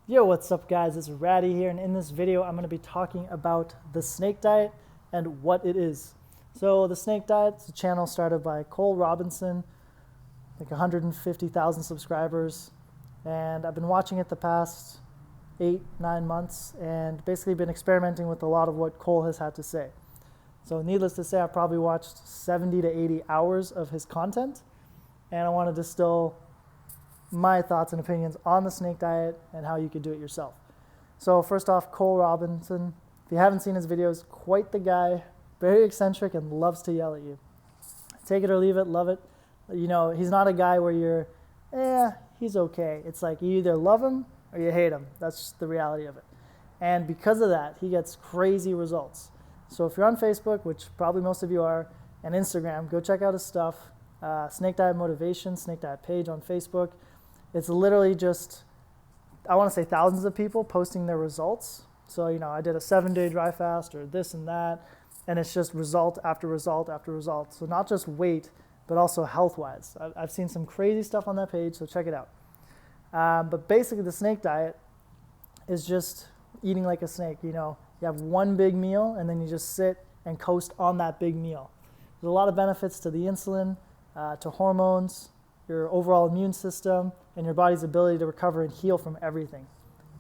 Yo, what's up guys? It's Ratty here, and in this video I'm going to be talking about the snake diet and what it is. So the snake diet is a channel started by Cole Robinson, like 150,000 subscribers, and I've been watching it the past 8-9 months and basically been experimenting with a lot of what Cole has had to say. So needless to say, I've probably watched 70 to 80 hours of his content, and I want to distill my thoughts and opinions on the snake diet and how you could do it yourself. So first off, Cole Robinson, if you haven't seen his videos, quite the guy, very eccentric and loves to yell at you. Take it or leave it, love it. You know, he's not a guy where you're, he's okay. It's like you either love him or you hate him. That's just the reality of it. And because of that, he gets crazy results. So if you're on Facebook, which probably most of you are, and Instagram, go check out his stuff. Snake Diet Motivation, Snake Diet page on Facebook. It's literally just, I want to say thousands of people posting their results. So, you know, I did a 7-day dry fast or this and that, and it's just result after result after result. So not just weight, but also health-wise. I've seen some crazy stuff on that page, so check it out. But basically the snake diet is just eating like a snake. You know, you have one big meal and then you just sit and coast on that big meal. There's a lot of benefits to the insulin, to hormones, your overall immune system, and your body's ability to recover and heal from everything.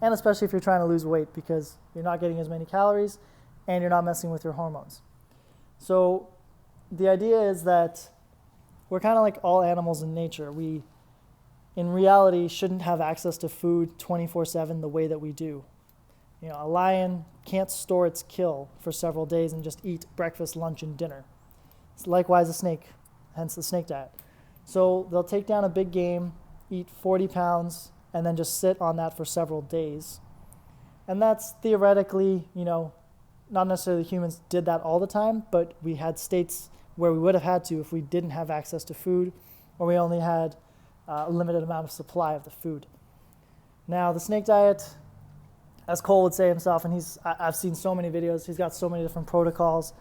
And especially if you're trying to lose weight, because you're not getting as many calories and you're not messing with your hormones. So the idea is that we're kind of like all animals in nature. We, in reality, shouldn't have access to food 24/7 the way that we do. You know, a lion can't store its kill for several days and just eat breakfast, lunch, and dinner. It's likewise a snake, hence the snake diet. So they'll take down a big game, eat 40 pounds, and then just sit on that for several days. And that's theoretically, you know, not necessarily humans did that all the time, but we had states where we would have had to if we didn't have access to food, or we only had a limited amount of supply of the food. Now, the snake diet, as Cole would say himself, and I've seen so many videos, he's got so many different protocols,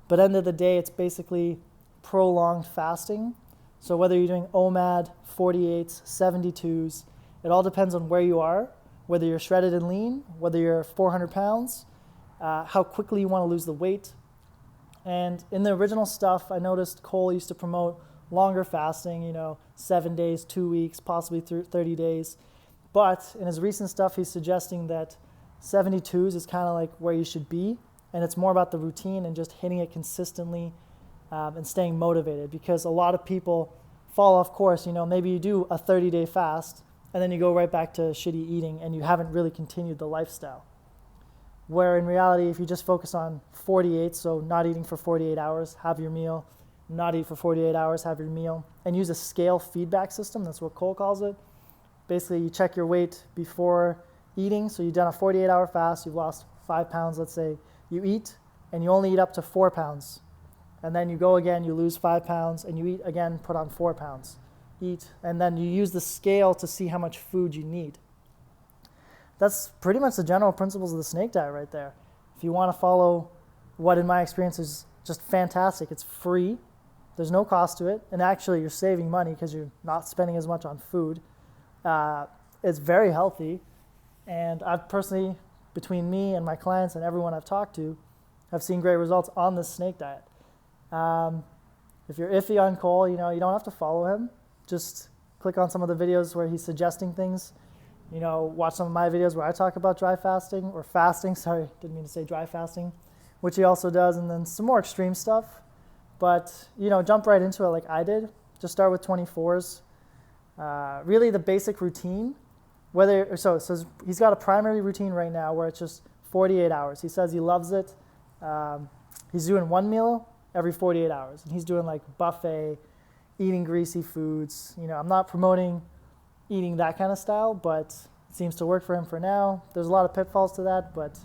but end of the day, it's basically prolonged fasting. So whether you're doing OMAD, 48s, 72s, it all depends on where you are, whether you're shredded and lean, whether you're 400 pounds, how quickly you want to lose the weight. And in the original stuff, I noticed Cole used to promote longer fasting, you know, 7 days, 2 weeks, possibly 30 days. But in his recent stuff, he's suggesting that 72s is kind of like where you should be, and it's more about the routine and just hitting it consistently and staying motivated, because a lot of people fall off course. You know, maybe you do a 30-day fast and then you go right back to shitty eating and you haven't really continued the lifestyle. Where in reality, if you just focus on 48, so not eating for 48 hours, have your meal, not eat for 48 hours, have your meal, and use a scale feedback system, that's what Cole calls it. Basically, you check your weight before eating, so you've done a 48-hour fast, you've lost 5 pounds, let's say, you eat, and you only eat up to 4 pounds. And then you go again, you lose 5 pounds, and you eat again, put on 4 pounds. Eat, and then you use the scale to see how much food you need. That's pretty much the general principles of the snake diet right there. If you want to follow what in my experience is just fantastic, it's free, there's no cost to it, and actually you're saving money because you're not spending as much on food. It's very healthy, and I've personally, between me and my clients and everyone I've talked to, have seen great results on this snake diet. If you're iffy on Cole, you know, you don't have to follow him. Just click on some of the videos where he's suggesting things. You know, watch some of my videos where I talk about dry fasting, or fasting, sorry, didn't mean to say dry fasting, which he also does, and then some more extreme stuff. But, you know, jump right into it like I did. Just start with 24s. Really the basic routine, so he's got a primary routine right now where it's just 48 hours. He says he loves it. He's doing one meal every 48 hours. And he's doing like buffet, eating greasy foods. You know, I'm not promoting eating that kind of style, but it seems to work for him for now. There's a lot of pitfalls to that, but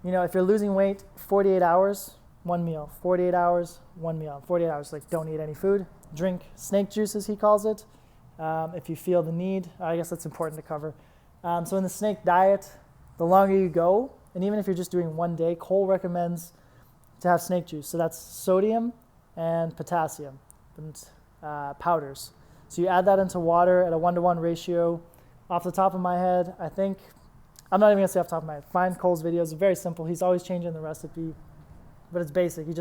you know, if you're losing weight, 48 hours, one meal, 48 hours, one meal, 48 hours, like don't eat any food, drink snake juices, he calls it, if you feel the need. I guess that's important to cover. So in the snake diet, the longer you go, and even if you're just doing 1 day, Cole recommends to have snake juice. So that's sodium and potassium and powders. So you add that into water at a 1-to-1 ratio, off the top of my head, I think, I'm not even gonna say off the top of my head, find Cole's videos, very simple. He's always changing the recipe, but it's basic. You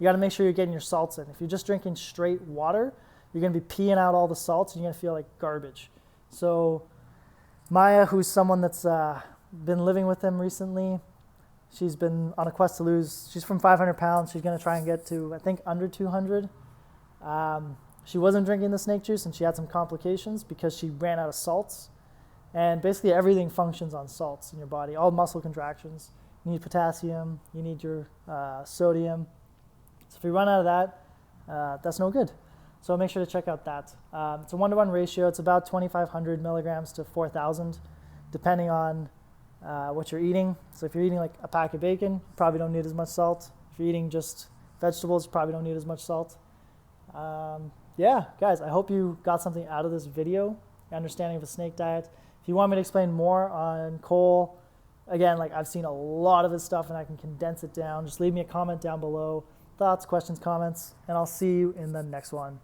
gotta make sure you're getting your salts in. If you're just drinking straight water, you're gonna be peeing out all the salts and you're gonna feel like garbage. So Maya, who's someone that's been living with him recently, she's been on a quest to lose, she's from 500 pounds. She's gonna try and get to, I think, under 200. She wasn't drinking the snake juice and she had some complications because she ran out of salts. And basically everything functions on salts in your body, all muscle contractions. You need potassium, you need your sodium. So if you run out of that, that's no good. So make sure to check out that. It's a 1-to-1 ratio. It's about 2,500 milligrams to 4,000, depending on what you're eating. So if you're eating like a pack of bacon, you probably don't need as much salt. If you're eating just vegetables, you probably don't need as much salt. Yeah, guys, I hope you got something out of this video, your understanding of a snake diet. If you want me to explain more on Cole, again, like I've seen a lot of his stuff and I can condense it down. Just leave me a comment down below. Thoughts, questions, comments, and I'll see you in the next one.